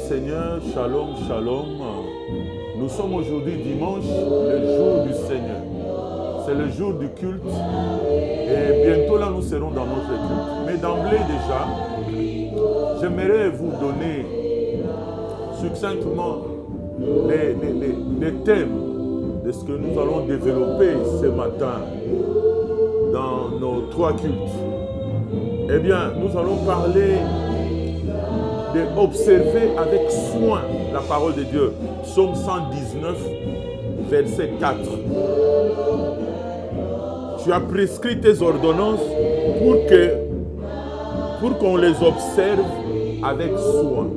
Seigneur, shalom, shalom. Nous sommes aujourd'hui dimanche, le jour du Seigneur. C'est le jour du culte et bientôt là nous serons dans notre culte. Mais d'emblée déjà, j'aimerais vous donner succinctement les thèmes de ce que nous allons développer ce matin dans nos trois cultes. Eh bien, nous allons parler d'observer avec soin la parole de Dieu. Psaume 119, verset 4. Tu as prescrit tes ordonnances pour qu'on les observe avec soin.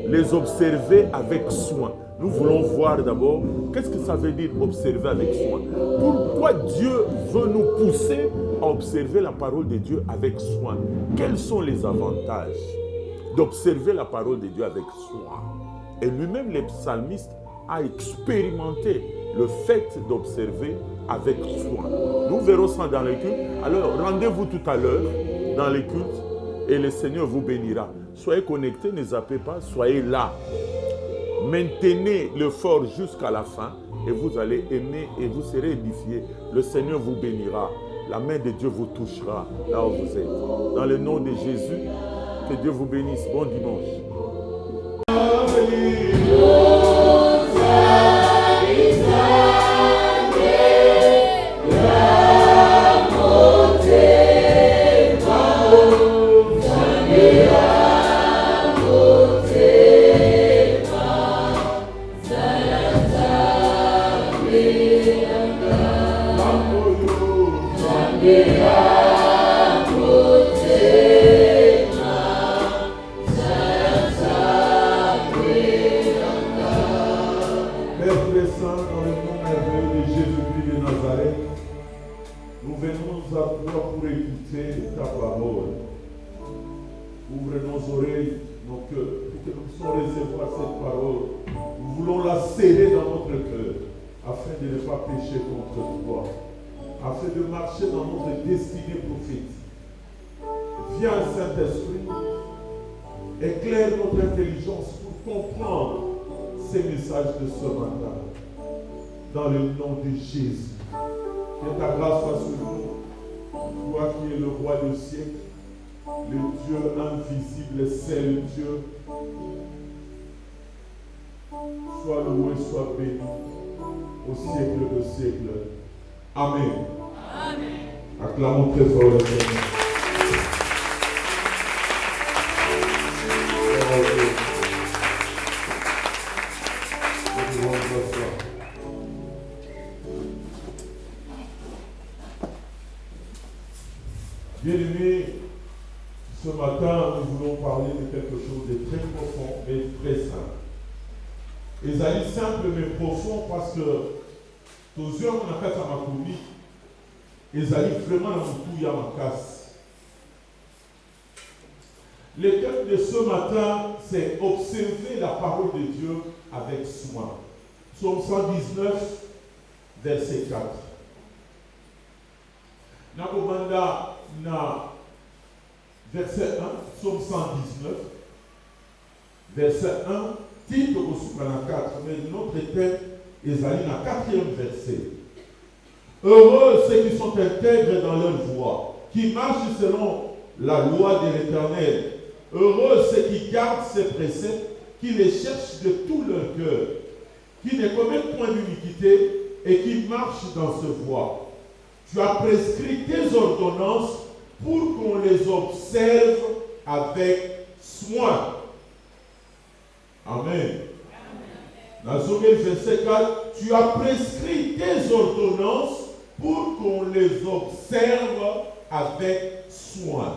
Les observer avec soin. Nous voulons voir d'abord qu'est-ce que ça veut dire observer avec soin. Pourquoi Dieu veut nous pousser à observer la parole de Dieu avec soin? Quels sont les avantages d'observer la parole de Dieu avec soin? Et lui-même, le psalmiste a expérimenté le fait d'observer avec soin. Nous verrons ça dans les cultes. Alors, rendez-vous tout à l'heure dans les cultes et le Seigneur vous bénira. Soyez connectés, ne zappez pas, soyez là. Maintenez l'effort jusqu'à la fin et vous allez aimer et vous serez édifiés. Le Seigneur vous bénira. La main de Dieu vous touchera là où vous êtes. Dans le nom de Jésus, que Dieu vous bénisse. Bon dimanche. De ce matin, dans le nom de Jésus, que ta grâce soit sur nous, toi qui es le roi du siècle, le Dieu invisible, c'est le Dieu. Sois loué, sois béni au siècle de siècle. Amen. Amen. Acclamons très fort le Seigneur. Bien-aimés, ce matin, nous voulons parler de quelque chose de très profond et très simple. Ezali simple mais profond parce que tous yeux on a fait à ma commune, ezali vraiment dans tout ya ma casse. Le thème de ce matin, c'est observer la parole de Dieu avec soin. Psaume 119, verset 4. Nakomanda na verset 1, Psaume 119, verset 1, titre au soupana 4, mais notre thème est allé dans le 4e verset. Heureux ceux qui sont intègres dans leur voie, qui marchent selon la loi de l'Éternel. Heureux ceux qui gardent ses préceptes, qui les cherchent de tout leur cœur, qui ne commettent point d'iniquité et qui marchent dans ce voie. Tu as prescrit tes ordonnances pour qu'on les observe avec soin. Amen. Dans le verset 4, tu as prescrit tes ordonnances pour qu'on les observe avec soin.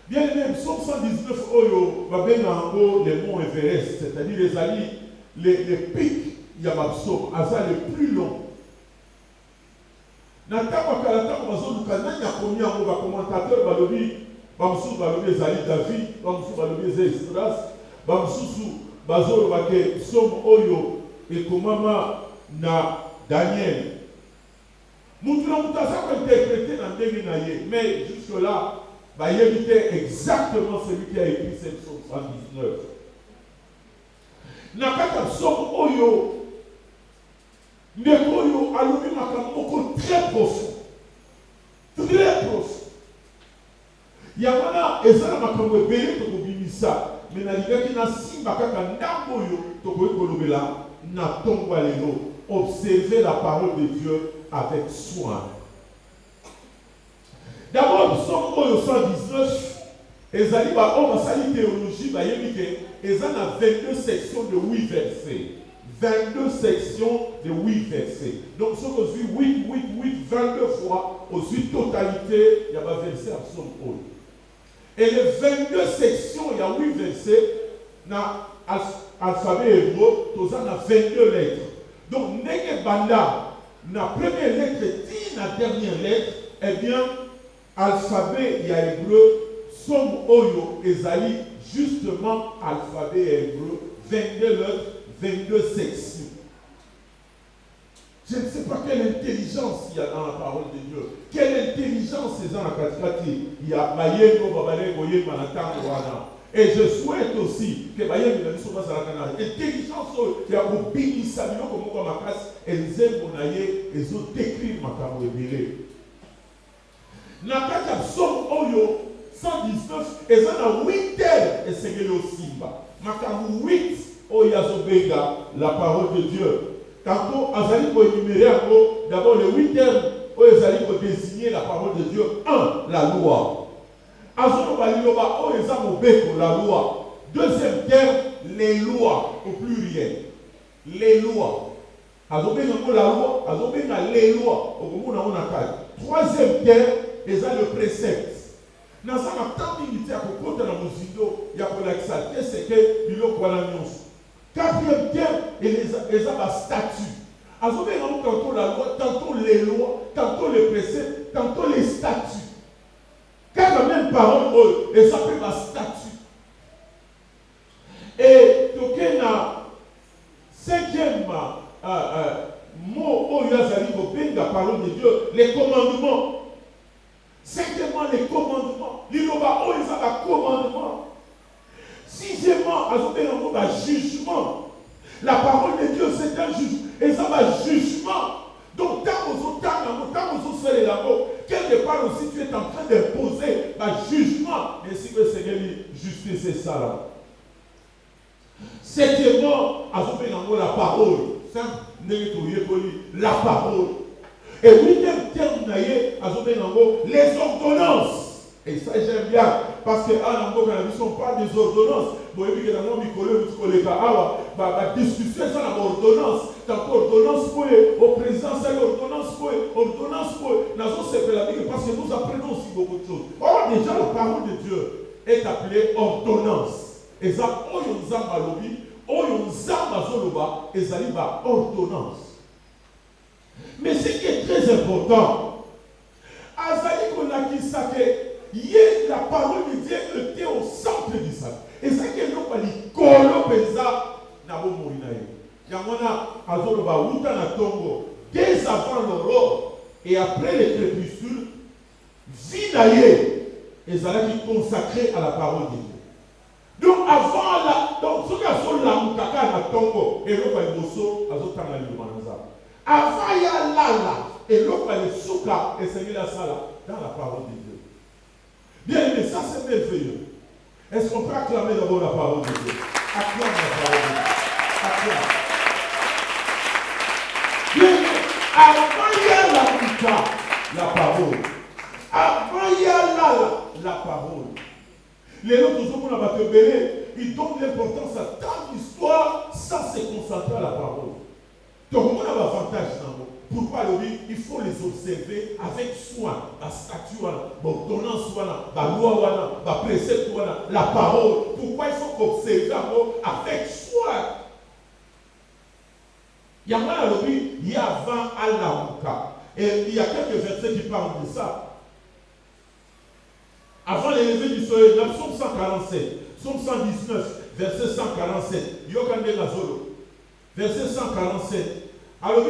Bien aimé, Psaume 119, Oyo, les monts Everest, c'est-à-dire les alliés, les pics, il y a ma psaume, Asa le plus long. Nataka kalata mazoluka nanya komia ngo ba commentateur balobi bamsu balobi ezali David bamsu balobi Esdras bamsusu bazolo bake psaume oyo ekomama na Daniel. Mutu na mutu asa ko interpréter na ndenge na ye mais jusque là va éviter exactement celui qui a écrit cette psaume 119. Nakata psaume oyo, nekoyo alobi makamoko très profond. Très profond. Yamana ezala makambo ebele tokobimisa, mais nalingaki na simba kaka ndambo oyo tokoki kolobela na ntongo ya lelo. Observez la parole de Dieu avec soin. D'abord, psaume oyo 119, ezali ba o basali théologie ba yebike, ezali na 22 sections de 8 versets. 22 sections de 8 versets. Donc, ce qu'on suit 8, 22 fois, on suit totalité, il y a un verset à psaume oyo. Et les 22 sections, il y a 8 versets, dans l'alphabet hébreu, il y a 22 lettres. Donc, nege banda, la première lettre dit la dernière lettre, eh bien, alphabet il y a hébreu, somme oyo ezali justement alphabet hébreu, 22 lettres, 22 sections. Je ne sais pas quelle intelligence il y a dans la parole de Dieu. Quelle intelligence est dans la katikati. Il y a Mayengo, Babalego, Yemanatango, Wana. Et je souhaite aussi que Bayengo, la mission passe à la canal. Intelligence, il y a pour Bini Sabino, comme on va ma casse, et les Monaye, et ils ont décrit ma camo et Nakata Psaume Oyo 119, et ça a 8 terres, et c'est le Simba. Makamu 8, Oyazobega, la parole de Dieu. Tantôt, Azali pour énumérer d'abord les 8 termes, Oyazali pour désigner la parole de Dieu. 1, la loi. Azolo Baliloba, Oyazamobeko, la loi. Deuxième terme, les lois, au pluriel. Les lois. Azobega la loi, Azobega les lois, au moment où on a quatre. Troisième terme, et ça le précepte. Dans sa tant d'unité à côté de la musido, il y a pour l'exalter, c'est que il y a la nuance. Quatrième terme, et les a statut. Azobé tantôt la loi, tantôt les lois, tantôt les préceptes, tantôt les statuts. Car la même parole, et ça peut être statut. Et toqué na cinquième mot, où il y a la parole de Dieu, les commandements. Cinquièmement, les commandements. L'Iloba, oh, ils ont un commandement. Sixièmement, ils ont un jugement. La parole de Dieu, c'est un jugement. Ils ont un jugement. Donc, tant vous serez là-bas, quelque part aussi, tu es en train d'imposer un jugement. Et si le Seigneur dit, justice, c'est ça là. Septièmement, ils ont la parole. La parole. Et huitième terme, les ordonnances. Et ça, j'aime bien. Parce que, quand on parle des ordonnances, vous voyez que dans la discussion, c'est la ordonnance. Tant ordonnance pour au président, c'est l'ordonnance pour ordonnance pour. Parce que nous apprenons aussi beaucoup de choses. Or, déjà, la parole de Dieu est appelée ordonnance. Et ça, ordonnance. Mais ce qui est très important, Azali Konakisake, la parole de Dieu était au centre du sac. Et ça qui est non pas l'icolo pesa nabo morinayo. Yamona Azoloba Wuta na Tongo, dès avant l'aurore et après les crépuscules, Vinaye, et ça qui est consacré à la parole de Dieu. Donc avant la, donc ce qu'a son la Mutaka na Tongo, et l'autre est Mosso, Azotana Lumanza. Avant il y a là, et l'autre est le souka, et c'est la sala, dans la parole de Dieu. Bien aimé, ça c'est merveilleux. Est-ce qu'on peut acclamer d'abord la parole de Dieu? Acclame la parole de Dieu. Acclame. Bien aimé, avant il y a la souka, la parole. Avant il y a là, la parole. Les autres gens qui ont été ils donnent l'importance à tant d'histoires sans se concentrer à la parole. Donc, on a l'avantage dans nous. Pourquoi il faut les observer avec soin. La statue, l'ordonnance, la loi, la précepte, la parole. Pourquoi il faut observer avec soin? Il y a mal à l'objet, il y a avant à la et il y a quelques versets qui parlent de ça. Avant l'élevé du soleil, dans Psaume 147, Psaume 119, verset 147, Yokande Lazolo, verset 147. Alors,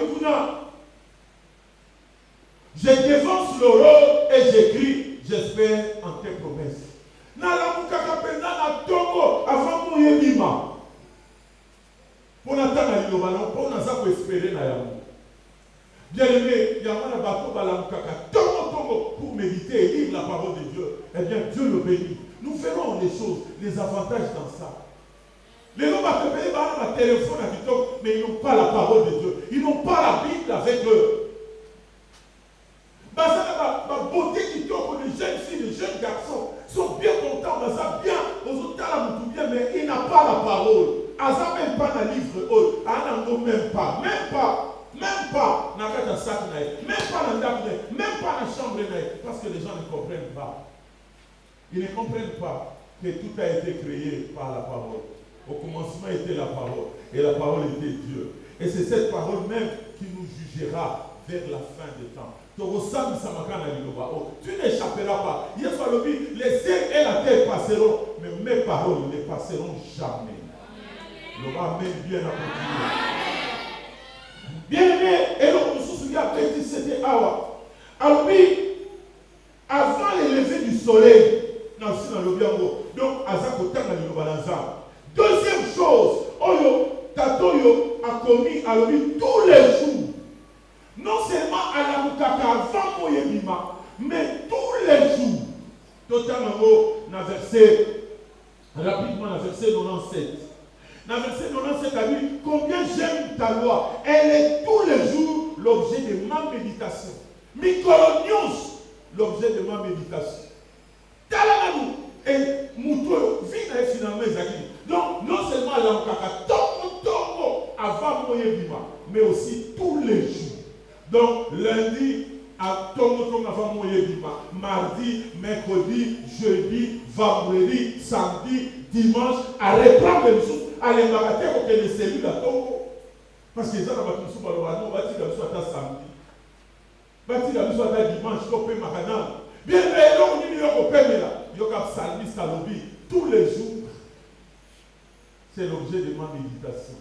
je dévance l'aurore et j'écris, j'espère en tes promesses. promesse. Nalamuka penza na tongo avant mon yebima. Pour n'attendre le ballon, pour n'attendre espérer na yamu. Bien aimé, il y a un bateau balamukaka tongo pour méditer et lire la parole de Dieu. Eh bien, Dieu le bénit. Nous verrons les choses, les avantages dans ça. Les gens vont te payer un téléphone à TikTok, mais ils n'ont pas la parole de Dieu. Ils n'ont pas la Bible avec eux. Ma beauté qui tombe, les jeunes filles, les jeunes garçons sont bien contents, bien, mais ils n'ont pas la parole. Ils n'ont même pas le livre, ils n'ont même pas, même pas dans le sac, même pas dans la chambre, parce que les gens ne comprennent pas. Ils ne comprennent pas que tout a été créé par la parole. Au commencement était la parole, et la parole était Dieu. Et c'est cette parole même qui nous jugera vers la fin des temps. Tu n'échapperas pas. Les ciels et la terre passeront, mais mes paroles ne passeront jamais. Le Amen bien accompli. Bien aimé, et donc nous nous souvenons après c'était Awa. Alors oui, avant le lever du soleil, donc deuxième chose, Oyo Tatoyo a commis à lui tous les jours. Non seulement à la Mukaka avant Moyemima, mais tous les jours. Totalement, dans verset, rapidement, dans verset 97. Dans verset 97, a dit combien j'aime ta loi. Elle est tous les jours l'objet de ma méditation. Mikolonios, l'objet de ma méditation. Talamou, et Moutou, vite finalement, donc, non seulement la Mukaka, avant Moyemima, mais aussi tous les jours. Donc, lundi, à Tomoton avant Moyebima, mardi, mercredi, jeudi, vendredi, samedi, dimanche, à reprendre les choses, à les magater pour que les cellules à Togo. Parce que les gens ont dit que nous avons dit que nous avons samedi. Nous avons dit dimanche, nous avons dit bien, mais là, on dit que nous avons dit salmi, salobi, tous les jours. C'est l'objet de ma méditation.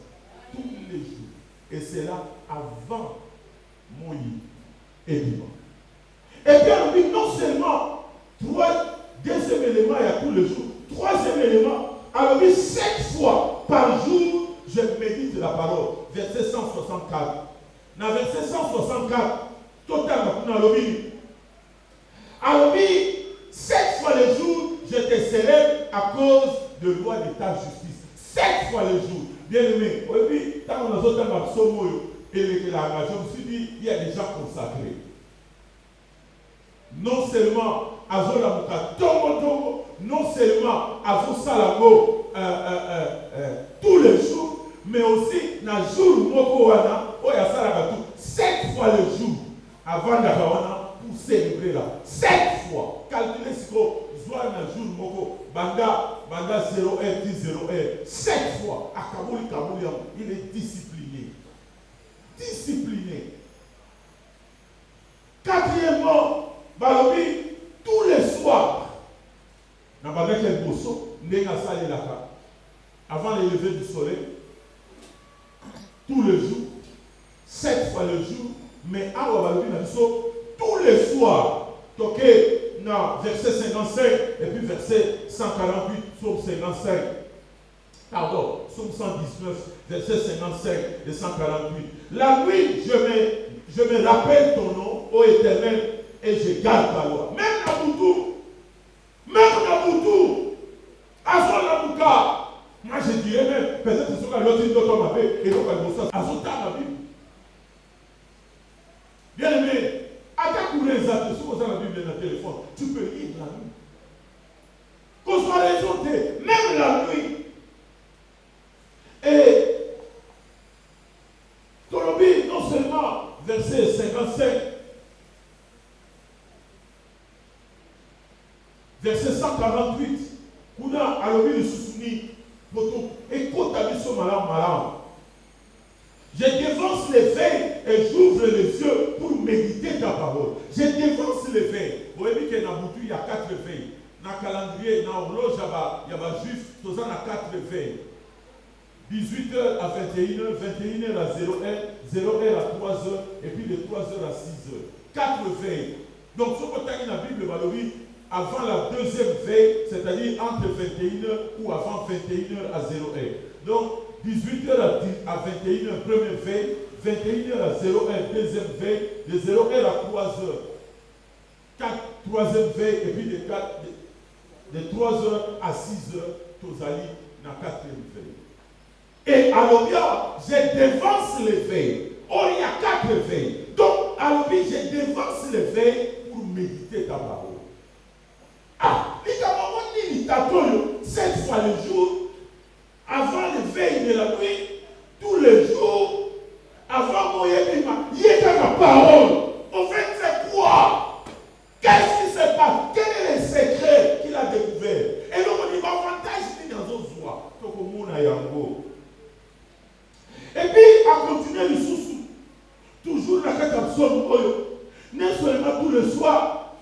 Tous les jours. Et c'est là avant Moïse et vivant. Et bien, oui, non seulement, deuxième élément, il y a tous les jours. Troisième élément, alors oui, 7 fois par jour, je médite la parole. Verset 164. Dans verset 164, totalement, dans le milieu. Alors oui, 7 fois le jour, je te célèbre à cause de loi de ta justice. 7 fois le jour. Bien aimé, oui, quand on a d'autres et je me suis dit, il y a des gens consacrés. Non seulement à Zolamuka Togo, non seulement à Zosalamo tous les jours, mais aussi dans le jour Mokowana, où il y a Salagatou, 7 fois le jour avant d'Akawana pour célébrer là. 7 fois. Calculez ce qu'on voit dans le jour Moko, Banda 0R, 10 0R, 7 fois. À Kabouli, il est discipliné. Discipliné. Quatrièmement, Balobi, tous les soirs, dans le bosso, avant le lever du soleil, tous les jours, 7 fois le jour, mais à Balobi, tous les soirs, toqué dans verset 55 et puis verset 148, psaume 55. Pardon, psaume 119, verset 55 et 148. La nuit, je me rappelle ton nom, ô Éternel, et je garde ta loi. Même Naboutou, Azon Nabouka. Moi je dirais même, peut-être que ce soit l'autre d'autres m'appelle, et donc elle ça, Azon ta la Bible. Bien aimé, à ta courée les attentions, la Bible dans le téléphone, tu peux lire la nuit. Qu'on soit raisonné, même la nuit. Et Tolobi, non seulement verset 55, verset 148, Kuna Alobi le Sousouni, écoute ta mission malam. Je dévance les veilles et j'ouvre les yeux pour méditer ta parole. Je dévance les veilles. Vous voyez qu'il y a il y a 4 veilles. Dans le calendrier, dans l'horloge, il y a juste, il y a 4 veilles. 18h à 21h, 21h à 0h, 0h à 3h, et puis de 3h à 6h. 4 veilles. Donc, ce que tu as dans la Bible, avant la deuxième veille, c'est-à-dire entre 21h ou avant 21h à 0h. Donc, 18h à 21h, première veille, 21h à 0h, deuxième veille, de 0h à 3h, troisième veille, et puis de 3h à 6h, Tozali, dans la quatrième veille. Et alors bien, je dévance les veilles. Oh, il y a 4 veilles. Donc, alors bien, je dévance les veilles pour méditer ta parole. Ah, les camarades, 7 fois le jour, avant les veilles de la nuit, tous les jours, avant mon yébima, il y a ma parole. En fait, c'est quoi? Qu'est-ce qui se passe? Quel est le secret qu'il a découvert? Et donc, on dit, avantage, c'est dans un soir. Donc, au monde, il y a un mot. Et puis, à continuer le sous-sous. Toujours la carte absolue, non seulement tous les soirs,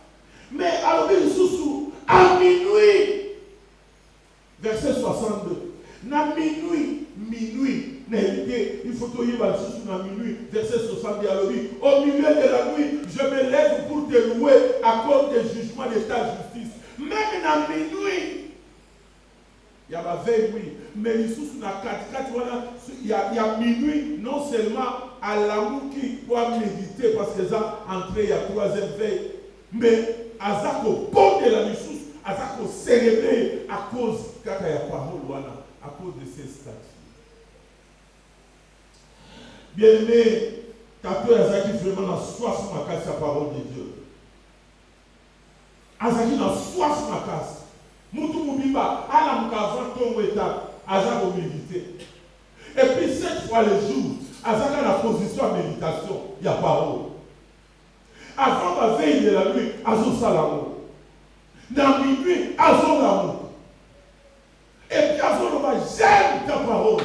mais à le sous-sous, à minuit. Verset 62. Na minuit, il faut que tu à minuit, verset 70 à lui. Au milieu de la nuit, je me lève pour te louer à cause des jugements de ta justice. Même à minuit, il y a la veille, oui, mais il y a minuit, non seulement à l'amour qui doit méditer, parce que ça, entré, il y a troisième veille, mais à ça qu'on porte de la nuit, à ça qu'on célébrer à cause de la parole, à cause de ces statuts. Bien-aimé, quand Azaki vraiment a soif ma casse la parole de Dieu. Azaki a soif ma casse. Moutou Moubiba, à la mouka ton état, Azaki a médité. Et puis 7 fois le jour, Azaki a la position à méditation, il y a parole. Avant la veille de la nuit, Azaki Salamo. Dans minuit, Azaki l'amour. Et puis Azaki, j'aime ta parole.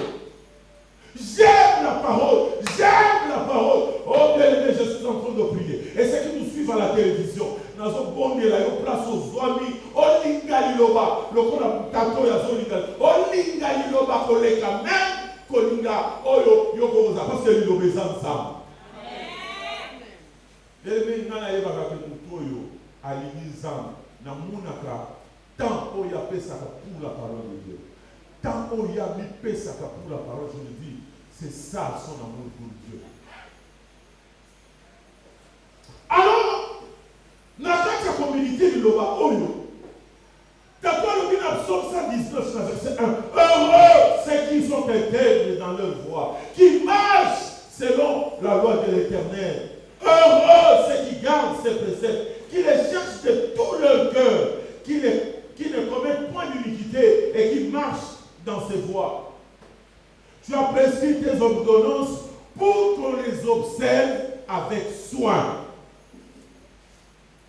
J'aime la parole, j'aime la parole. Oh bien aimé, je suis en train de prier. Et ceux qui nous suivent à la télévision, nous avons bon Dieu là, nous place aux amis, oh Lingaliloba, le qu'on a tato ya Zolingal, oh Lingaliloba, koleka même, kolinga, oh yo koza, parce que nous obéissons ensemble. Bien aimé, nana yeba kape mutoyo, aligizam, na munaka, tant oh ya pesaka pour la parole de Dieu. Tant oh ya mi pesaka pour la parole, je le dis. C'est ça son amour pour Dieu. Alors, dans la communauté de l'Oba, t'as pas le bien Psaume 119, verset 1. Heureux ceux qui sont intègres dans leur voie, qui marchent selon la loi de l'Éternel. Heureux ceux qui gardent ses préceptes, qui les cherchent de tout leur cœur, qui ne commettent point d'iniquité et qui marchent dans ses voies. Tu as prescrit tes ordonnances pour qu'on les observe avec soin.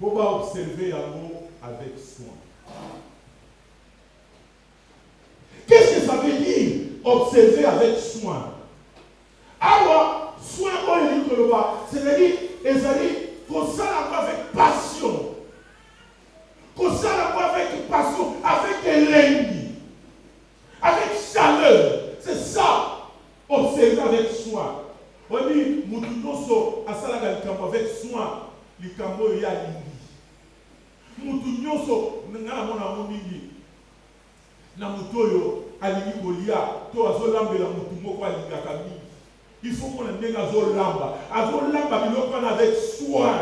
Pour observer l'amour avec soin. Qu'est-ce que ça veut dire, observer avec soin? Alors, soin, c'est-à-dire, qu'on s'en avec passion. Qu'on s'en avec passion, avec élégie, avec chaleur. C'est ça, observer avec soin. On dit, Moutounyoso, Asalaga Likambo avec soin, Likambo ya lingi. Moutounyoso, Nangana Mona Moningi, Namutoyo, Alingi Kolia, To Azolambe la Moutumoko Alinga Kami. Il faut qu'on ait un Azolamba. Azolamba, il faut avec soin.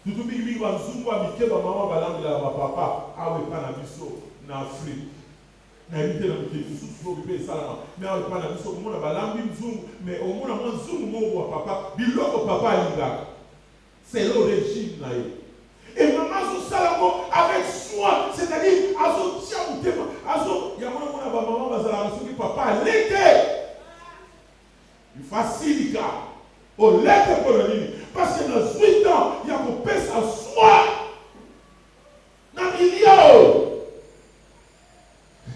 Nous devons vivre en Zumba, Mikeba, Maman, Balangue, la papa, Awe Panabiso, en Afrique. Mais au moins zoom papa biloko papa c'est le régime et maman salamo avec soin, c'est-à-dire azo tiamutema azo yamona mona ba maman bazala soki papa l'été il facilite au l'été pour le nini parce que dans 8 ans il y a qu'on pèse à soi dans milieu.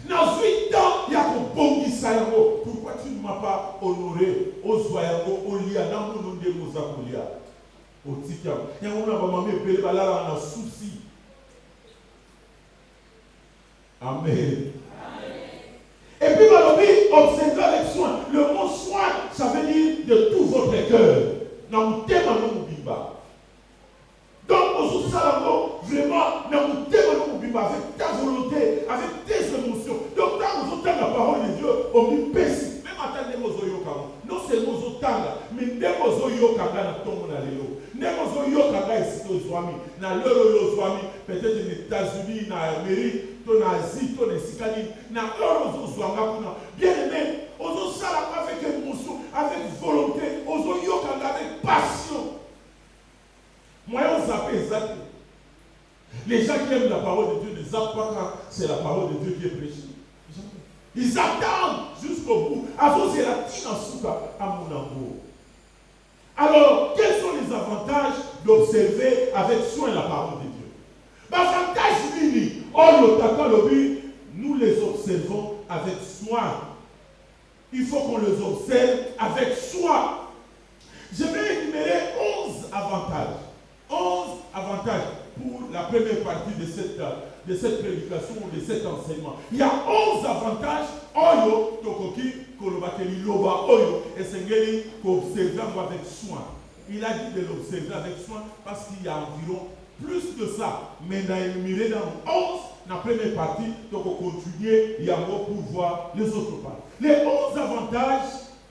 Dans 8 ans, il y a un bon qui s'aéro. Pourquoi tu ne m'as pas honoré aux Zoyango, au Lia, dans mon nom de Mozakulia, au Tikam? Il y a un maman qui est là, on a souci. Amen. Et puis, observez avec soin. Le mot soin, ça veut dire de tout votre cœur. Dans le thème, on bimba. Donc, au sous-salamo, vraiment, volonté, avec tes émotions. Donc, quand vous entendez la parole de Dieu, on dit pessi. Même attendez vos oyokanga. Non seulement vos otanga, mais même vos oyokanga na tombe na lelo. Même vos oyokanga ici aux Zwami. Na lelo Zwami, peut-être aux États-Unis, na Amérique, na Asie, na Sikani, na lelo Zwanga. Bien aimé, aux osala avec émotion, avec volonté, aux oyokanga avec passion. Moi, on zappe zappe. Les gens qui aiment la parole de Dieu ne zappent pas quand c'est la parole de Dieu qui est prêchée. Ils attendent jusqu'au bout. Alors, quels sont les avantages d'observer avec soin la parole de Dieu? L'avantage mini, nous les observons avec soin. Il faut qu'on les observe avec soin. Je vais énumérer 11 avantages. 11 avantages pour la première partie de cette prédication ou de cet enseignement. Il y a 11 avantages. Oyo, tokoki, kolobakeli, loba, oyo, et sengeli, qu'observer avec soin. Il a dit de l'observer avec soin parce qu'il y a environ plus de ça. Mais dans énuméré dans 11, la première partie, donc on continue, il y a mot pour voir les autres parties. Les 11 avantages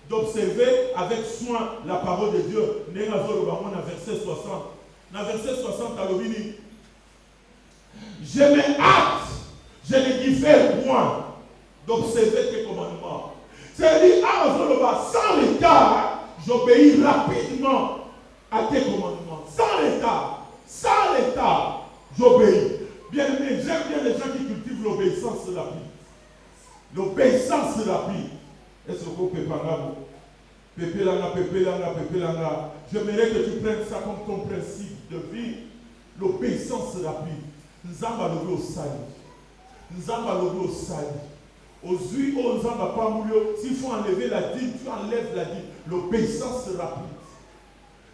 d'observer avec soin la parole de Dieu. Dans verset 60. Dans verset 60, à l'obini, je me hâte, je ne diffère point d'observer tes commandements. C'est-à-dire, sans retard, j'obéis rapidement à tes commandements. Sans retard, j'obéis. Bien aimé, j'aime bien les gens qui cultivent l'obéissance rapide. L'obéissance rapide. Est-ce que vous pouvez parler? Pépélanga. J'aimerais que tu prennes ça comme ton principe de vie. L'obéissance rapide. Nous avons le sali. Nous avons le sali. Aux yeux, on n'a pas moulé. S'il faut enlever la dîme, tu enlèves la dîme. L'obéissance rapide.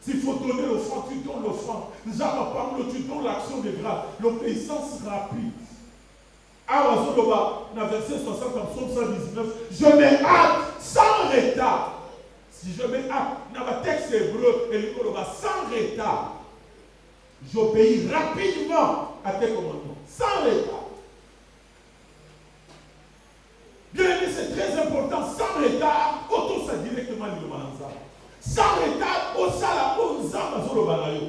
S'il faut donner l'offrande, tu donnes l'offrande. Nous n'avons pas moulé, tu donnes l'action de grâce. L'obéissance rapide. Dans verset 60, en psaume 119, je me hâte sans retard. Si je me hâte, dans le texte hébreu, sans retard, j'obéis rapidement à tes commandements. Sans retard. Bien aimé, c'est très important. Sans retard, auto ça directement le manza. Sans retard, au sala, au zamba, sur le banayo.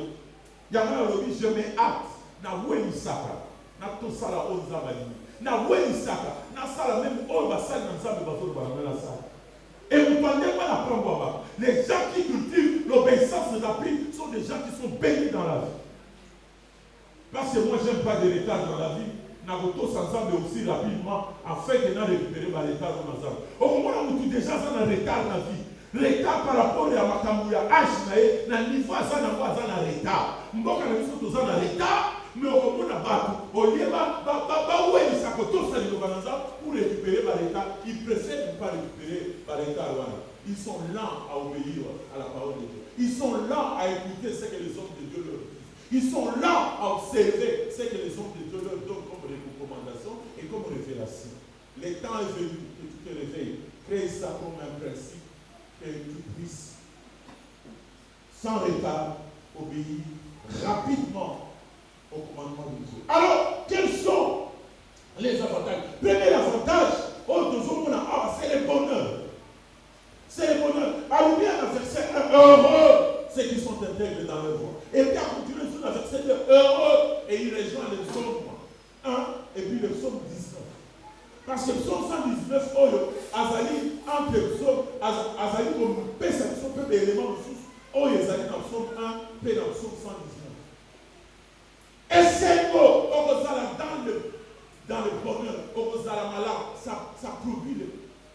Yamana lobi, je me hâte. Na weni saka. Na to sala, au zamba. Na weni saka. Na sala, même au basal, na zamba, sur le banayo. Et vous ne pouvez pas l'apprendre. Les gens qui cultivent l'obéissance rapide sont des gens qui sont bénis dans la vie. Parce que moi, je n'aime pas de retard dans la vie. Nagoto s'ensemble aussi rapidement afin de récupérer ma retard dans la vie. Au moment où tu déjà dans un retard dans la vie, retard par rapport à ma camouya H, na niveau à ça, na retard. Mboka na biso toza na retard, mais au moment na bato, au lieu ouais ça koto ça pour récupérer ma retard, ils préfèrent ne pas récupérer ma retard. Ils sont lents à obéir à la parole de Dieu. Ils sont lents à écouter ce que les hommes de Dieu leur disent. Ils sont lents à observer ce que les hommes de Dieu leur donnent comme recommandation et comme révélation. Le temps est venu que tu te réveilles. Crée ça comme un principe que tu puisses, sans retard, obéir rapidement au commandement de Dieu. Alors, quels sont les avantages? Premier avantage, c'est le bonheur. C'est le bonheur. Alors bien, dans verset 1, heureux ceux qui sont intègres dans leur voie. Et puis, à continuer sur le verset 2, heureux, et il rejoint les psaumes 1 et puis le psaume 19. Parce que le psaume 119, Azali, entre le psaume, Azali, comme paix, ça ne sont pas des éléments de source. Azali dans le psaume 1, paix dans le psaume 119. Et ces mots, dans le bonheur, ça produit le.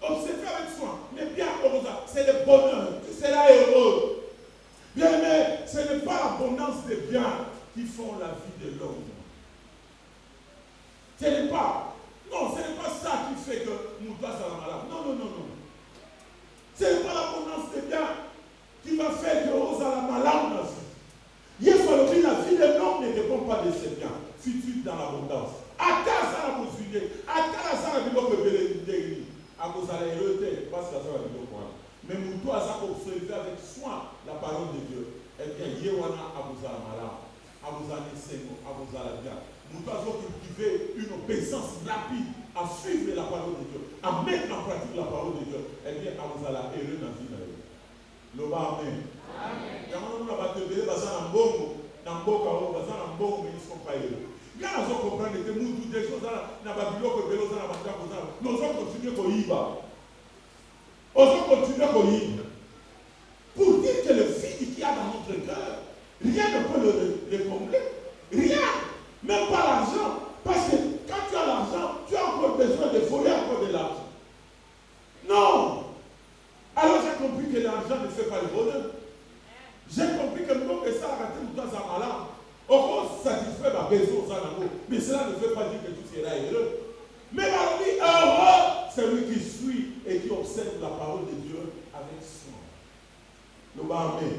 Observez avec soin, mais bien, c'est le bonheur, tu seras heureux. Bien aimé, ce n'est pas l'abondance des biens qui font la vie de l'homme. Ce n'est pas ça qui fait que nous doit être malade. Non. Ce n'est pas l'abondance des biens qui va faire que nous allons malade. La vie de l'homme ne dépend pas de ses biens, futur dans l'abondance. À ta ça la possibilité, à ta ça la vie de à cause de la hérédité, parce que ça va dire quoi. Mais nous doit observer avec soin la parole de Dieu. Eh bien, Yewana Abouza Mala, Abouza Nesemo, Abouza la bien. Nous devons cultiver une obéissance réponse rapide à suivre la parole de Dieu, à mettre en pratique la parole de Dieu, eh bien, à vous allez heureux dans la vie. Loba amen. Amen. Quand on va te dire, bazan mbongo, namboka o bazan mbongo, mais ils sont pas heureux. Il y a raison de comprendre que nous des choses na babilo que belo na bandako ça. Nous allons continuer ko yiba. On va continuer ko yiba. Pour dire que le vide qu'il y a dans notre cœur, rien ne peut le combler. Rien. Même pas l'argent. Parce que quand tu as l'argent, tu as encore besoin de voler encore de l'argent. Non. Alors j'ai compris que l'argent ne fait pas le bonheur. J'ai compris que nous que ça a raté nous dans un malade. On satisfait ma besoin aux animaux. Mais cela ne veut pas dire que tu seras heureux. Mais parmi heureux, c'est lui qui suit et qui observe la parole de Dieu avec soin. Le Amen.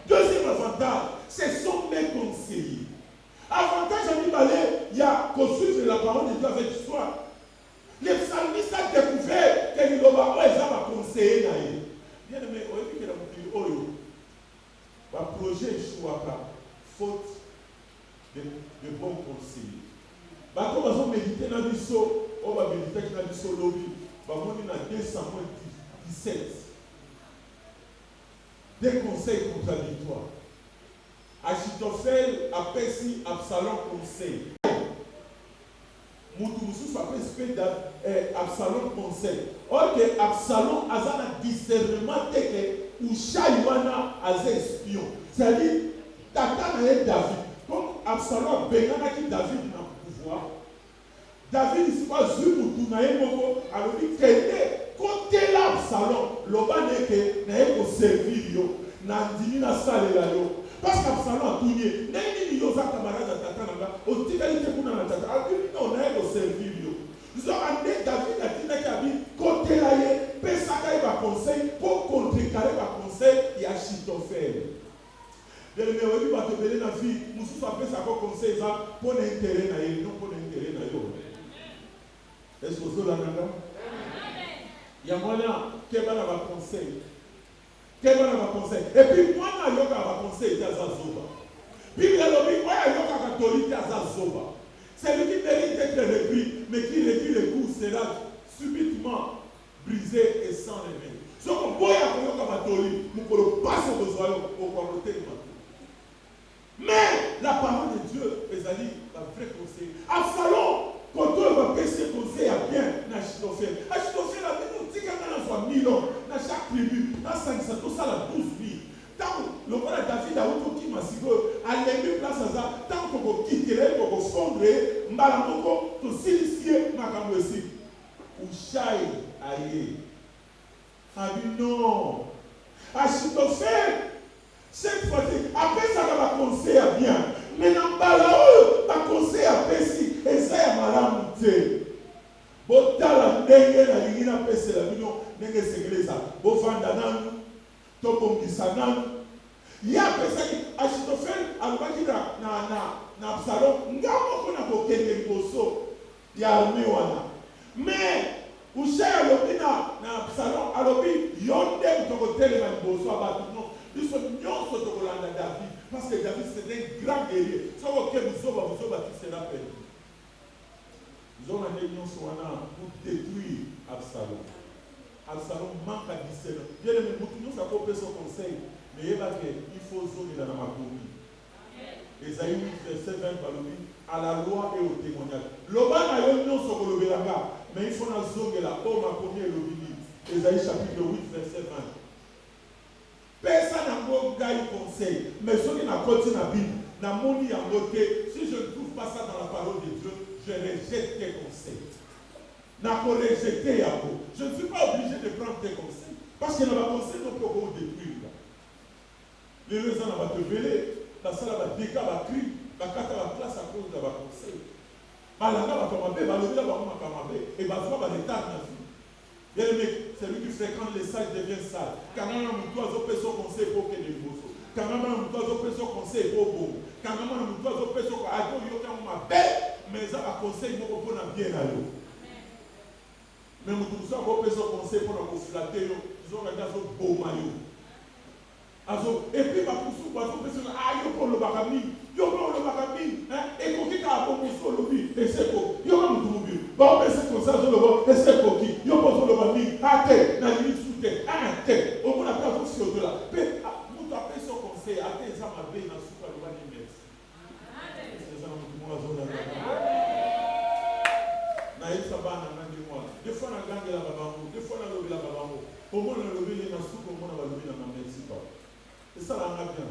Deuxième avantage, ce sont mes conseillers. Avantage à Nibalé, il y a qu'on suive la parole de Dieu avec soin. Les psalmistes ont découvert que les Lobaro ont conseillé. Bien aimé, on a vu que la montée va projet choix pas, faute de bons conseillers. Quand on va méditer dans le saut, on va méditer dans le saut lobby, on va monter dans 217. Des conseils contradictoires. Achitophel a perçu Absalom conseil. Moutoussou s'appelle Absalom conseil. Or que Absalom a un discernement que Ushaïwana a un espion. C'est-à-dire, Tata n'a David. Comme Absalom a qui David dans le pouvoir. David ici pas Zumoutou n'a Moko a dit que côté l'Absalom, l'Oban est que n'a pas servir yo, n'a dit na salle là yo. Parce qu'Absalom a tout nié. N'est-ce pas yosa camarade à Tata Nanga, au tigalité pour na Tata. A dit non, n'a pas servir yo. Nous avons amené David à dire qu'il dit côté là yé, Pesaka va conseil pour contrecarrer va conseil et Achitophel. Les mémoires va te donner la vie, nous sommes appelés à conseil ça pour l'intérêt na yé, non pour l'intérêt na yo. Est-ce que vous avez l'entendre? Il y a moyen que va avoir conseil. Et puis, moi, je vais avoir conseil à Zazoba. Puis, il y a un catholique à Zazoba. C'est lui qui mérite d'être repris, mais qui réduit le coup sera subitement brisé et sans remède. Ce qu'on peut avoir un catholique, nous pouvons passer aux besoins au côté de mais la parole de Dieu, Ezali, la vraie conseil. Absalom, quand on va passer conseil à bien, Achitophel. Achitophel a dit, nous disons qu'il y a 1000 ans, dans chaque tribu, dans 500, tout ça, là, 12 000. Tant le roi David a eu qui m'a dit, à l'élu place à ça, tant qu'on quitte, qu'on va fondre, Mbalamoko, tout silicier, Makamwesi. Ouchaï, aïe. Ah, non. Achitophel. Cette fois-ci, après ça, on va conseiller à bien. Mais dans Balaou, on va conseiller à Pessi. Et ça, il y a malade. Botala ndenge na lingi na pese la bino ndenge segeleza. Bofanda nanu, tobongisa nanu. Ya pesa ki Achitophel alobaki na Absalom ngamo kona kokende liboso ya armée wana. Mais Ushaï alobi na Absalom alobi yonde mutokotelema liboso abatu no. Ils sont nyonso tokolanda David parce que David c'est un grand guerrier. Ça va que vous qui sera perdu. Ils ont amené nyonso wana pour détruire Absalom. Absalom manque à discernement. Bien aimé, nous avons fait son conseil, mais il faut zoner dans ma commune. Esaïe 8 verset 20 balobi à la loi et au témoignage. Loba na yo nyonso kolobelanga, mais il faut na zoner la o ma commune lobini. Esaïe chapitre 8 verset 20. Personne n'a pas eu conseil. Mais ceux qui n'ont pas continué la Bible, n'a pas dit en beauté, si je ne trouve pas ça dans la parole de Dieu, je rejette tes conseils. N'a pas rejeté à vous. Je ne suis pas obligé de prendre tes conseils. Parce que dans ma conseil, nous pouvons détruire. Les raisins va te veler, la salle va déca, va crier, la carte va classe à cause de ma conseil. Malanga va commander, va lever, va commander, et va voir l'état de la vie. Bien aimé, c'est lui qui fréquente les sages devient sage. Quand on a un oiseau peut son conseil pour que les mots. Quand on a un oiseau peut son conseil pour beau. Quand on a un oiseau peut son conseil mais ça va conseil pour bien à l'eau. Mais nous avons besoin de conseil pour nous flatter. Ils ont regardé ce beau maillot. Et puis, ma poussou, ma professionnelle, ah, yo pour le bagami, yo pour le bagami, et pour qui a un poussou au lobby, et c'est quoi, yo comme tout le monde, bon, mais c'est comme ça, je le vois, et c'est quoi qui, yo pour le bagami, ah, t'es, n'a limite sous t'es, ah, t'es, au moins, après, vous sur de là, mais, vous tapez son conseil, à tes âmes à bain, dans ce cas, le bagami, c'est ça, tout le monde a zone. Des fois, on a gagné la babamou, des fois, on a levé la babamou. Au moins, on a levé les nassous, au moins, on a levé la merci pas. Et ça, on a bien.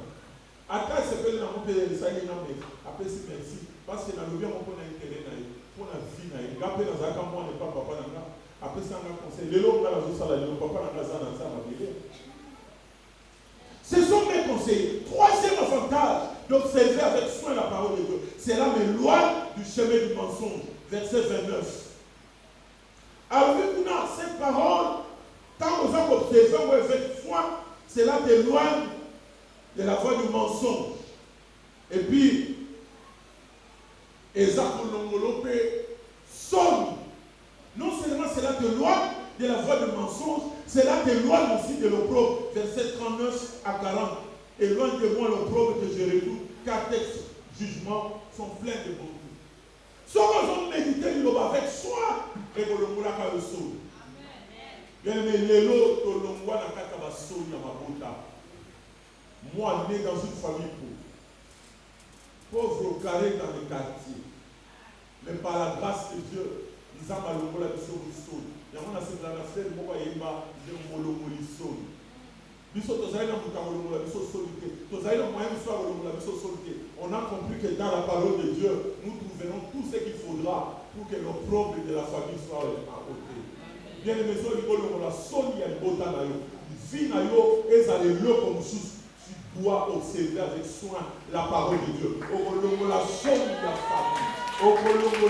Après, c'est que nous avons payé les salaires, après, c'est merci. Parce que nous avons levé mon point d'intérêt, pour la vie. Après, nous avons moi, pas papa, après, ça, on a conseillé. Les lots, on a le salaire, le papa, on a ça, on a bien. Ce sont mes conseils. Troisième avantage d'observer avec soin la parole de Dieu. C'est là mes lois du chemin du mensonge. Verset 29. Avec cette parole, quand nous avons observé avec foi, cela t'éloigne de la voie du mensonge. Et puis, non seulement cela t'éloigne de la voie du mensonge, cela t'éloigne aussi de l'opprobre. Verset 39 à 40. Éloigne de moi l'opprobre que je redoute, car tes jugements sont pleins de bonté. Si on médite avec soi, et on le moula le sol. Bien aimé, l'élo, to longwa na kata ba soni ya mabota. Moi, né dans une famille pauvre au carré dans les quartiers. Mais par la grâce de Dieu, nous avons le moula de sol. Il y a un assez dans la fête, moi, il m'a dit molo moli sol. On a compris que dans la parole de Dieu, nous trouverons tout ce qu'il faudra pour que l'opprobre de la famille soit à côté. Bien aimé, la sonne, il y a une bonne vie, et ça les lieux comme tu dois observer avec soin la parole de Dieu. La sonne de la famille.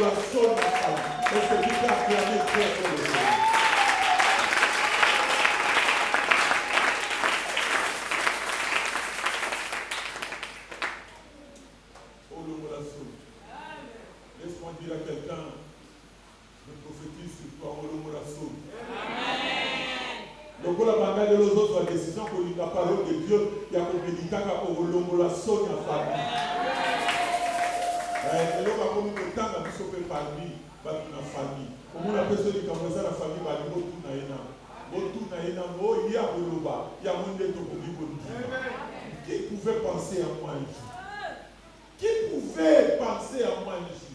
La sonne de la famille. Est-ce que tu peux acclamer très fort le Seigneur? Laisse-moi dire à quelqu'un, je prophétise sur toi, donc la bagaille de los autres décision pour la parole de Dieu, il y a pour méditer à l'homolation de la famille. Et là, comme le temps a pu sauver parmi la famille. Comme on appelle celui qui a posé la famille, il y a beaucoup il y a moins de qui pouvait penser à moi un jour? Qui pouvait penser à moi un jour?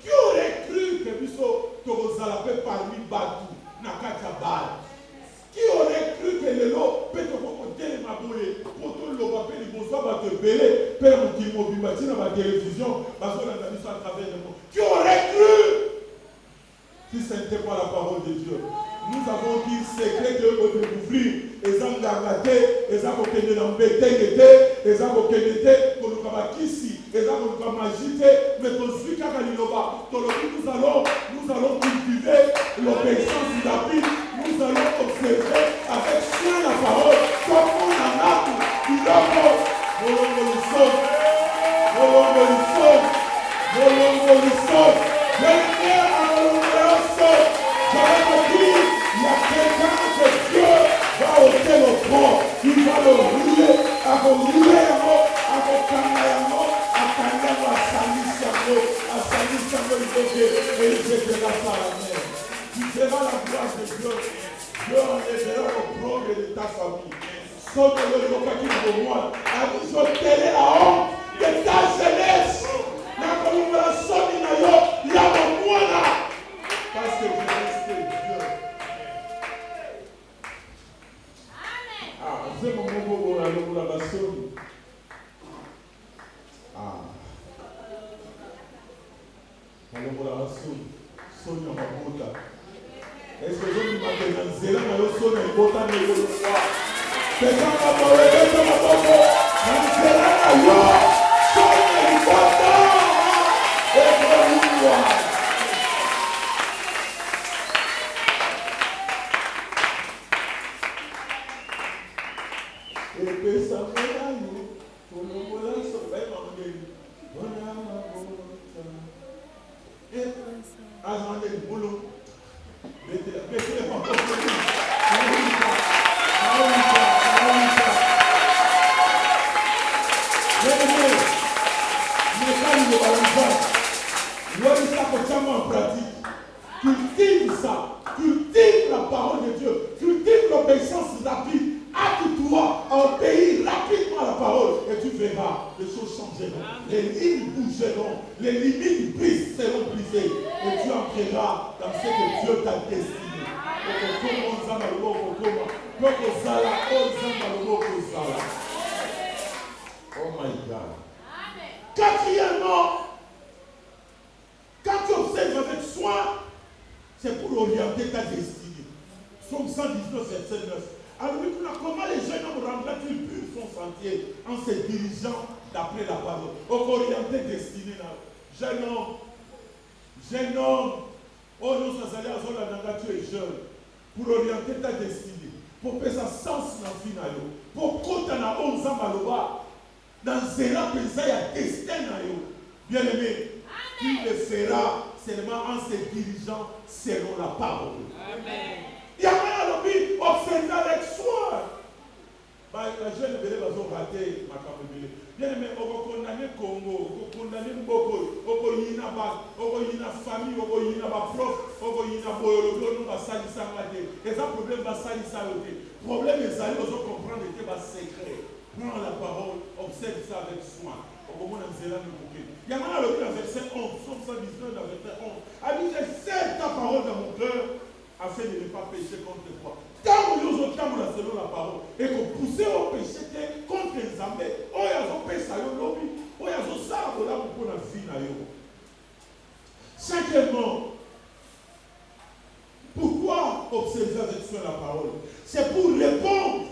Qui aurait cru que Bisso Torozalapé parmi Badou, Nakata? Qui aurait cru que le lot peut te raconter les maboués pour tout le papel, les bonsoirs va te belé, père qui mobile dans ma télévision, parce qu'on a mis ça à travers le monde. Qui aurait cru si ce n'était pas la parole de Dieu? Nous avons dit secret que vous découvrir, les hommes d'Agaté, les hommes qui étaient dans le bété, les hommes qui étaient pour le Kabakisi, les hommes qui ont magité, mais tout ce qui a Kalinoba, nous allons cultiver l'obéissance de David, nous allons observer avec soin la parole, comme on en a tout. Il a il y a quelqu'un que Dieu va ôter le corps, il va le rouler, à rouler à et il jettera par la mer. Tu verras la grâce de Dieu. Dieu enlèvera l'opprobre de ta famille. Sauf que le Yoka qui est moi a dit j'ôterai la honte de ta jeunesse. Parce que je reste Dieu. Ah, c'est mon mot pour la baston. Ah. Alors pour la baston, Sonia Mabota. Est-ce que je dis maintenant, c'est là que Sonia Mabota ne veut pas. C'est quand on va réveiller ma bobo. C'est là que Sonia Mabota. Et pour nous. ça. Cultive la parole de Dieu. Cultive l'obéissance rapide. Hâte-toi à obéir rapidement à la parole et tu verras, les choses changeront. Les lignes bougeront, les limites seront brisées et tu entreras dans ce que Dieu t'a destiné. Oh my God. Quatrièmement, quand tu observes avec soin, c'est pour orienter ta destinée. Psaume 119, verset 9. Alors, comment les jeunes hommes rendra-t-il pur son sentier en se dirigeant d'après la parole? Pour orienter destinée. Jeune homme, oh non, ça s'allait à Zola, tu es jeune. Pour orienter ta destinée, pour faire ça sens dans la vie, pour que tu aies 11 ans, dans Zéra, il y a destin. Bien aimé, tu le feras seulement en se dirigeant selon la parole. Amen. Il y a un lobby observé avec soin. La jeune bébé va rater ma caméra. Bien aimé, on va condamner Congo, on va condamner Mboko, on va yina ba, on va yina famille, on va yina ba prof, on va yina boyolo, on va salisa mate. Et ça problème va salisa loté. Problème est allé, on va comprendre que c'est secret. Prends la parole, observe ça avec soin. On va voir Zéla nous bouquet. Il y a un lobby dans verset 11, Psaume 119 dans verset 11. A dit, je sais ta parole dans mon cœur, afin de ne pas pécher contre toi. Quand nous sommes selon la parole, et qu'on pousse au péché contre les armées, on y a un péché, on y a un sabre là pour la vie. Cinquièmement, pourquoi observer avec soin la parole? C'est pour répondre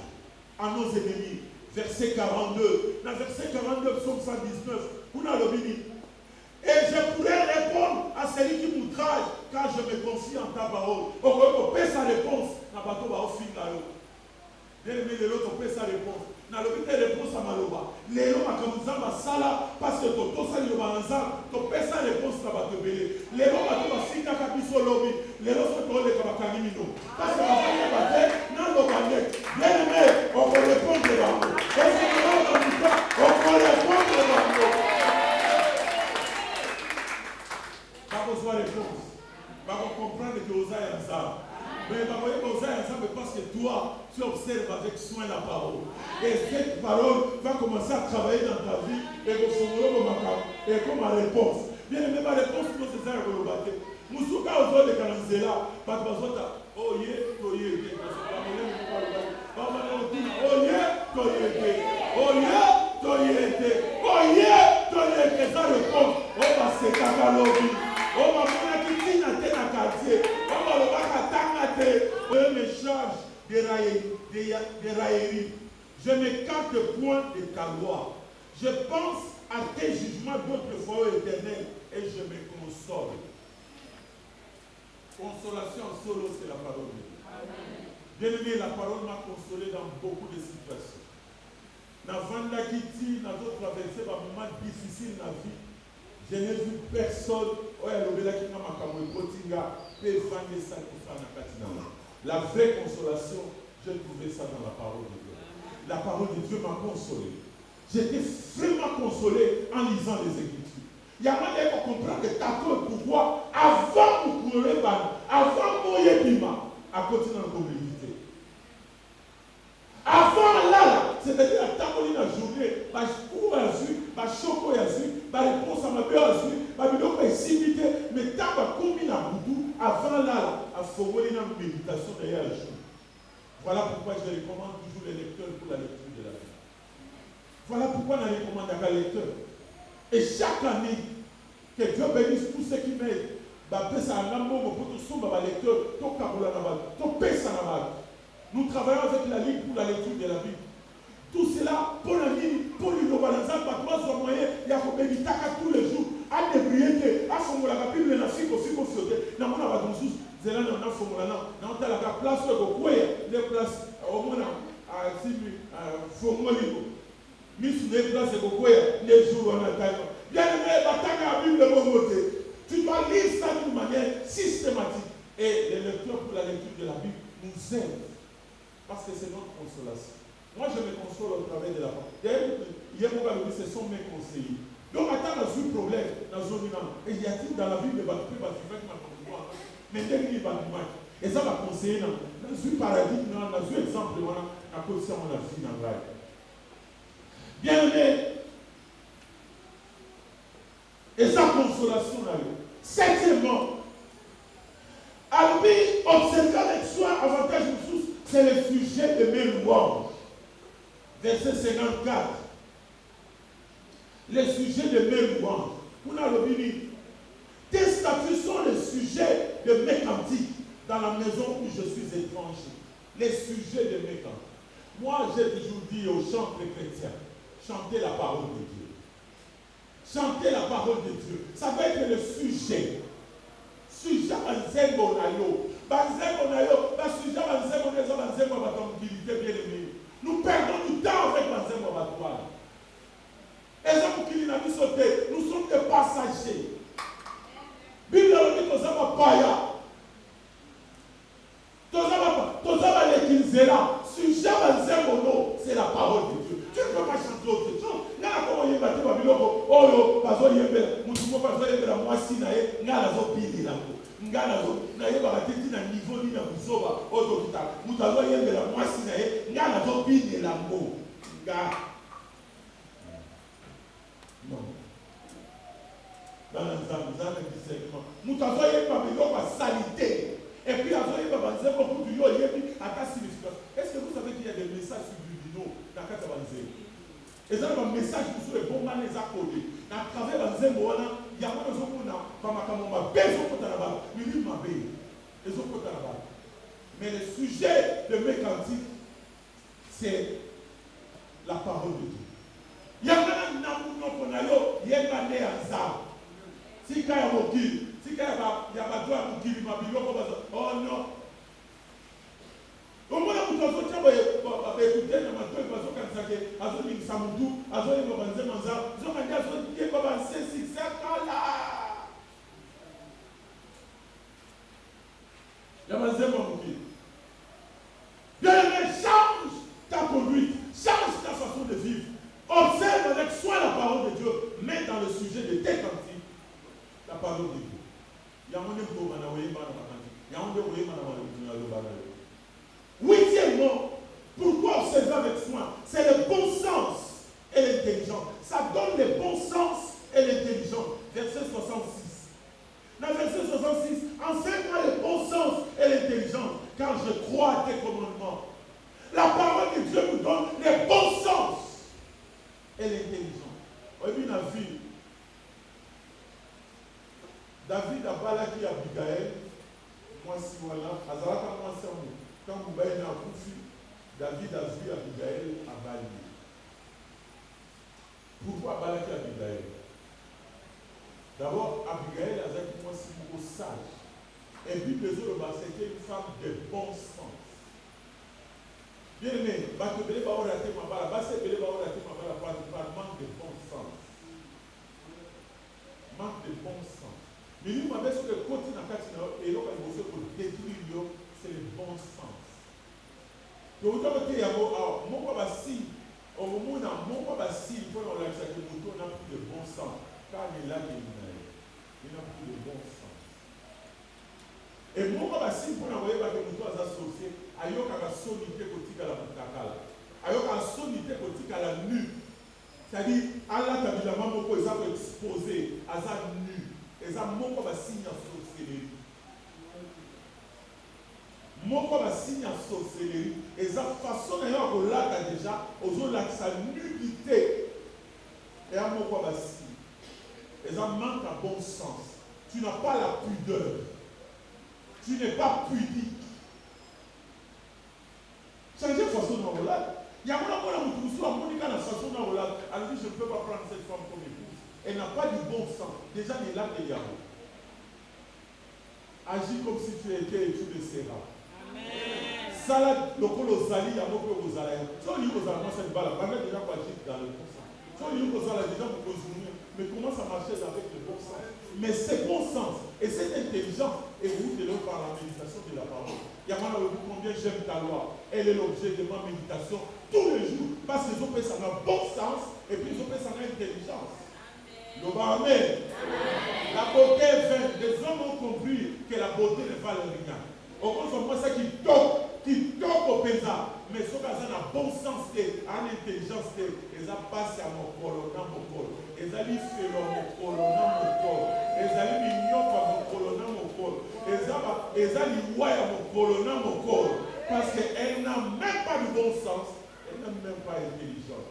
à nos ennemis. Verset 42. Dans verset 42, psaume 119, on a le mini. Et je pourrais répondre à celui qui m'outrage quand je me confie en ta parole. On peut sa réponse. Bien aimé, l'autre peut sa réponse. Dans le but de réponse à Maloba. Les gens qui ont sala parce que tout ça, ils ont sa réponse à Batobele. Les gens qui ont fait un capisso lobby. Les gens qui ont fait un capisso. Parce que la famille est dans le bagnet. Bien aimé, on peut répondre de l'amour. Parce que on peut répondre de l'amour. Pas besoin de réponse. Pas comprendre que vous avez un ça. Mais vous avez un ça parce que toi, tu observes avec soin la parole. Et cette parole va commencer à travailler dans ta vie et vous formuler comme ma réponse. Bien aimé, ma réponse, nous c'est ça que vous battez. Moussouka aux autres de Karanzela, pas de bazota. Oh yeah, oh yeah, oh yeah, oh yeah, ça répond. On va se cagalobi. On va faire qui tient à tel quartier. On va le voir à Tangate. On me charge de raillerie. Je m'écarte point de ta loi. Je pense à tes jugements d'autrefois éternels et je me console. Consolation solo, c'est la parole de Dieu. Bien aimé, la parole m'a consolé dans beaucoup de situations. Dans Vanda Kiti, dans d'autres traversées, dans un moment difficile dans la vie, je n'ai vu personne. La vraie consolation, j'ai trouvé ça dans la parole de Dieu. La parole de Dieu m'a consolé. J'étais vraiment consolé en lisant les Écritures. Il y a moyen de comprendre que t'as tout le pouvoir avant de courir, avant de mourir bima, à continuer dans la communauté. Avant là, c'est-à-dire la table de la journée, ma cour à zui, ma choco à zui, ma réponse à ma belle à zui, ma vidéo est simité, mais tant que combien à boudou, avant là, à formuler une méditation d'ailleurs à jour. Voilà pourquoi je recommande toujours les lecteurs pour la lecture de la Bible. Voilà pourquoi on recommande à la lecteur. Et chaque année, que Dieu bénisse tous ceux qui m'aident, nous travaillons avec la Ligue pour la lecture de la Bible. Tout cela, pour la Ligue, pour l'innovation, pour trois moyens, il y a méditer tous les jours, à débrier, à formuler la Bible, la fiche, au fiche, au fiche, dans mon avantage, c'est là, on a formulé, dans la place, les places, au moins, à formuler. Mis les places, les jours, on a taillé. Bien aimé, la Bible, le bon côté. Tu dois lire ça d'une manière systématique. Et les lecteurs pour la lecture de la Bible nous aident. Parce que c'est notre consolation. Moi, je me console au travers de la parole. Hier, ce sont mes conseillers. Donc, attends, dans un problème, dans un moment. Et y a-t-il dans la Bible, mais Mais dès qu'il va du match, et ça va conseiller dans le paradigme, dans le exemple, à cause de mon vie dans le bien aimé, et sa consolation là. Septièmement, observer avec soin, avantage de source, c'est le sujet de mes louanges. Verset 54. Le sujet de mes louanges. On a le béni. Tes statuts sont le sujet de mes cantiques dans la maison où je suis étranger. Les sujets de mes cantiques. Moi, j'ai toujours dit aux chants chrétiens, chantez la parole de Dieu. Chantez la parole de Dieu. Ça va être le sujet. Sujet banzembo na yo. Banzembo na yo. Sujet banzembo na yo. Banzembo na tranquillité bien aimé. Nous perdons du temps avec banzembo batouane. Et ça pour qu'il n'a pas sauté. Nous sommes des passagers. Bible a dit que ça va pas ya. Tozaba les kinzela. Sujet banzembo no. C'est la parole de Dieu. Tu ne peux pas chanter autre chose. N'a pas envoyé battre babiloko. Oh yo, bazo yembela. Mutumo bazo yembela mwasi na ye. N'a zo bili la ko. Ngana zo na ye ba teti na niveau ni na buzoba. Oto kita. Mutazo yembela mwasi na ye. Ngana zo bili la mo. Nga. Non. Dans le discernement. Mutazo yembela biloko salité. Et puis azo yembela banzembo pour yo yebi ata signification. Est-ce que vous savez qu'il y a des messages subliminaux dans kata banzembo? Et ça, le message pour les bons les accordés. À travers la Zembo, il y a des gens qui ont mais le sujet de mes cantiques, c'est la parole de Dieu. Il y a des gens qui ont si il y a un mokil, si il y a un mokil, oh non. Au moins, vous avez écouté dans ma toile, parce que vous avez dit Samoudou, vous avez dit Manza, vous avez dit c'est là. Il y a Manza Mamouki. Bien aimé, change ta conduite, change ta façon de vivre. Observe avec soin la parole de Dieu, mets dans le sujet de tes cantiques la parole de Dieu. Il y a un monde qui huitièmement, pourquoi observer avec soin? C'est le bon sens et l'intelligence. Ça donne le bon sens et l'intelligence. Verset 66. Dans verset 66, enseigne-moi le bon sens et l'intelligence, car je crois à tes commandements. La parole de Dieu nous donne le bon sens et l'intelligence. Oui, David a balaki Abigail, moi si voilà, Azaraka moi c'est un mot. Quand vous voyez dans Koufi, David a vu Abigail à Bali. Pourquoi Balaki Abigail? D'abord, Abigail a dit moi si beaucoup sage. Et puis les autres, c'était une femme de bon sens. Bien aimé, par manque de bon sens. Manque de bon sens. Mais nous, on sur le côté de la carte, et là, on va pour détruire, c'est le bon sens. Donc, vous avez dit, mon papa, si, au moment où mon papa, si, il faut qu'on a plus de bon sens. Car il est là, il n'a plus de bon sens. Et mon papa, si, il faut qu'on a que nous sommes associés, il y a une solité politique à la Moutakala. Il y a une solité politique à la nue. C'est-à-dire, Allah t'a dit la maman pour les exposer à sa nue. Et ça, mon papa signe en sorcellerie. Mon papa signe en sorcellerie. Et ça, façon d'ailleurs, on l'a déjà, aux autres, là, sa nudité. Et à mon papa signe. Et ça manque à bon sens. Tu n'as pas la pudeur. Tu n'es pas pudique. Changer façon de relâche. Il y a un moment où on a Monica dans la façon de relâche. Elle dit, je ne peux pas prendre cette femme comme épouse. Elle n'a pas du bon sens. Déjà, il est là de Yahoo. Agis comme si tu étais et tu le seras. Amen. Salade, le col aux alliés, il y a beaucoup aux alliés. Si on dit aux alliés, moi, c'est une balle. Pas déjà pour agir dans le bon sens. Si on dit aux alliés, déjà pour consommer. Mais comment ça marche avec le bon sens? Mais c'est bon sens. Et c'est intelligent. Et vous devez par la méditation de la parole. Il y a moi, combien j'aime ta loi. Elle est l'objet de ma méditation tous les jours. Parce que les autres, ça a un bon sens. Et puis les autres, ça a une intelligence. Amen. La beauté est vaine. Les hommes ont compris que la beauté n'est pas valent rien. Au contraire, ça qui toque au pesa, mais ce qui a un bon sens, une intelligence, ils ont passé à mon colo, dans mon colo. Ils ont fait mon colo, dans mon colo. Ils ont mignon à mon colo, dans mon colo. Ils ont lioué à mon colo, dans mon colo. Parce qu'elle n'a même pas de bon sens, elle n'a même pas intelligente.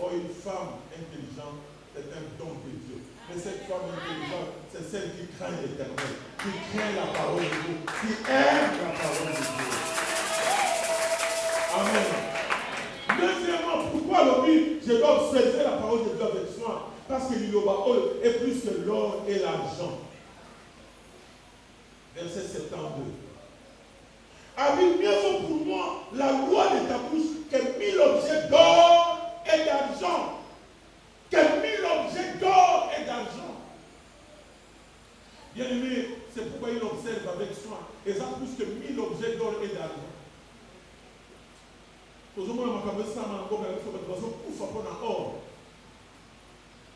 Oh, une femme intelligente, c'est un don de Dieu. Mais cette femme intelligente, c'est celle qui craint l'Éternel, qui craint la parole de Dieu, qui aime la parole de Dieu. Amen. Deuxièmement, pourquoi l'objet, je dois observer la parole de Dieu avec soin? Parce que l'Ilobaol est plus que l'or et l'argent. Verset 72. Avec mieux vaut pour moi la loi de ta bouche que 1000 objets d'or et d'argent. Que 1000 objets d'or et d'argent. Bien aimé, c'est pourquoi il observe avec soin. Et ça plus que 1000 objets d'or et d'argent. Aujourd'hui, on a ça dans la or.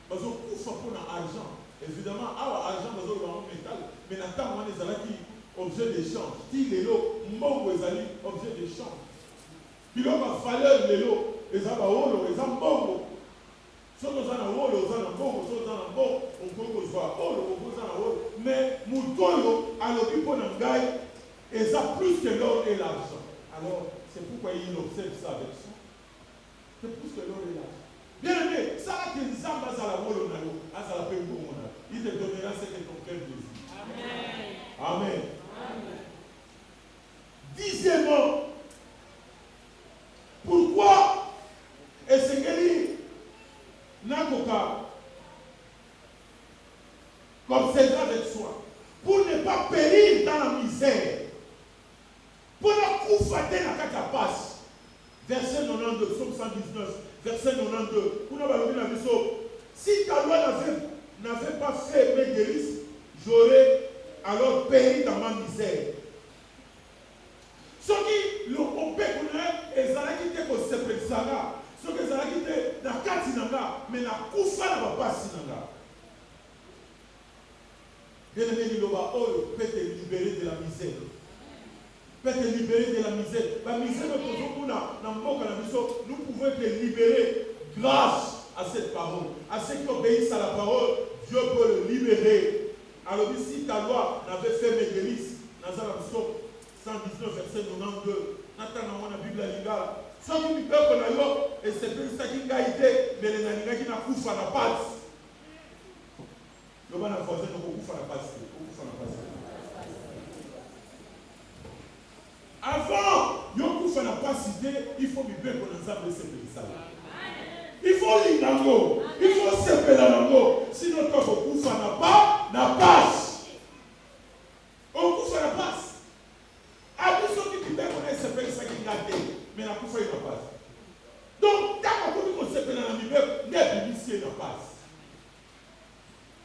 Parce qu'on couvre pour l'argent. Évidemment, l'argent est un métal. Mais maintenant, on est objet d'échange. Si les lots, objet d'échange. Puis là, on va valeur les lots. Les abaholo, les ambongo. Si on a un holo, on a un bongo, si on a un bon, on peut voir holo, on peut avoir un holo. Mais Moutolo, à l'obipo nangai, et ça plus que l'or et l'argent. Alors, c'est pourquoi il observe ça avec ça. C'est plus que l'or et l'argent. Bien aimé, ça qui est à la holo, à la pengo, il te donnera ce que ton cœur désire. Amen. Amen. Dixièmement, pourquoi Esengeli Nakoka observer avec soi pour ne pas périr dans la misère, pour ne pas koufater la catapase. Verset 92, Psaume 119, verset 92. Si ta loi n'avait pas fait mes délices, j'aurais alors péri dans ma misère. Ce qui le opé connaît, et ça qui était au Sepexara, ce que ça qui était dans Katinanga, mais la Koufa n'a pas Sinanga. Bien aimé, Liloba, peut te libérer de la misère. Peut te libérer de la misère. La misère, nous pouvons te libérer grâce à cette parole. À ceux qui obéissent à la parole, Dieu peut le libérer. Alors, si ta loi n'avait fait mes délices, dans la Psaume 119, verset 92, Nathan, la Bible, la ce qui me fait qu'on a et c'est plus ça qui a été, mais les animaux qui n'ont pas fait la passe. Le bon voisin n'a pas fait la passe. Avant, il faut faire la passe, il faut vivre pour nous appeler ces pays. Il faut l'inango, il faut séparer l'inango. Sinon, toi, il faut faire la passe. On peut faire la passe. À tous ceux qui vivent pour nous appeler ça qui a été. Mais la coupe est passe. Donc, tant qu'on se fait dans la Bible, n'est initié la passe.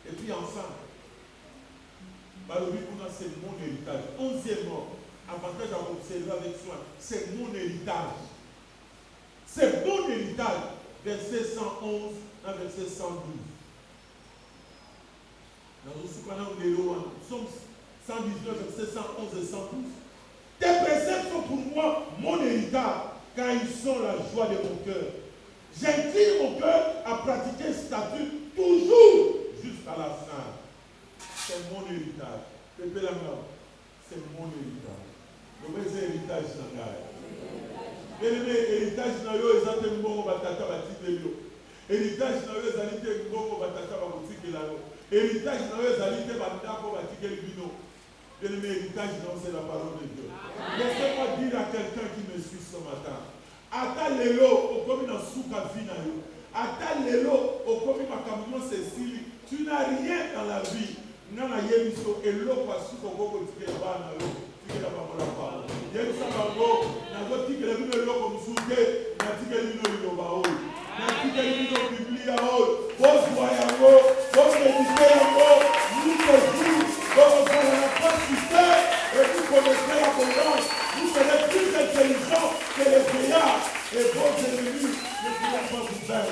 Et puis enfin, c'est mon héritage. 11e avantage à observer avec soin, c'est mon héritage. C'est mon héritage. Verset 111 à verset 112. Dans le Psaume 119, verset 111 et 112. Tes préceptes sont pour moi mon héritage, car ils sont la joie de mon cœur. J'incline mon cœur à pratiquer ce statut toujours jusqu'à la fin. C'est mon héritage. C'est mon héritage. Le vrai héritage dans la héritage dans le héritage bon batata batibelio. Héritage dans le héritage bon batata batikela. Héritage dans le héritage batata batikela. Et le héritage, c'est la parole de Dieu. Laissez-moi dire à quelqu'un qui me suit ce matin. Ata lelo, okomi na souka vina yo. Ata lelo, okomi makamuno Cécile. Tu n'as rien dans la vie. Nana yemiso, elo kwa souka koko tikela bana yo. Tikela ba la parole. Yemisa bango, na go tikela bino elo comme souke, na tikela bino liloba o. Na tikela bino Biblia o. Vos voyango, vos méditer yango, nous te donc, on n'a pas cité et vous connaissez l'abondance. Vous serez plus intelligents que les vieillards et vos ennemis ne pourront pas vous faire.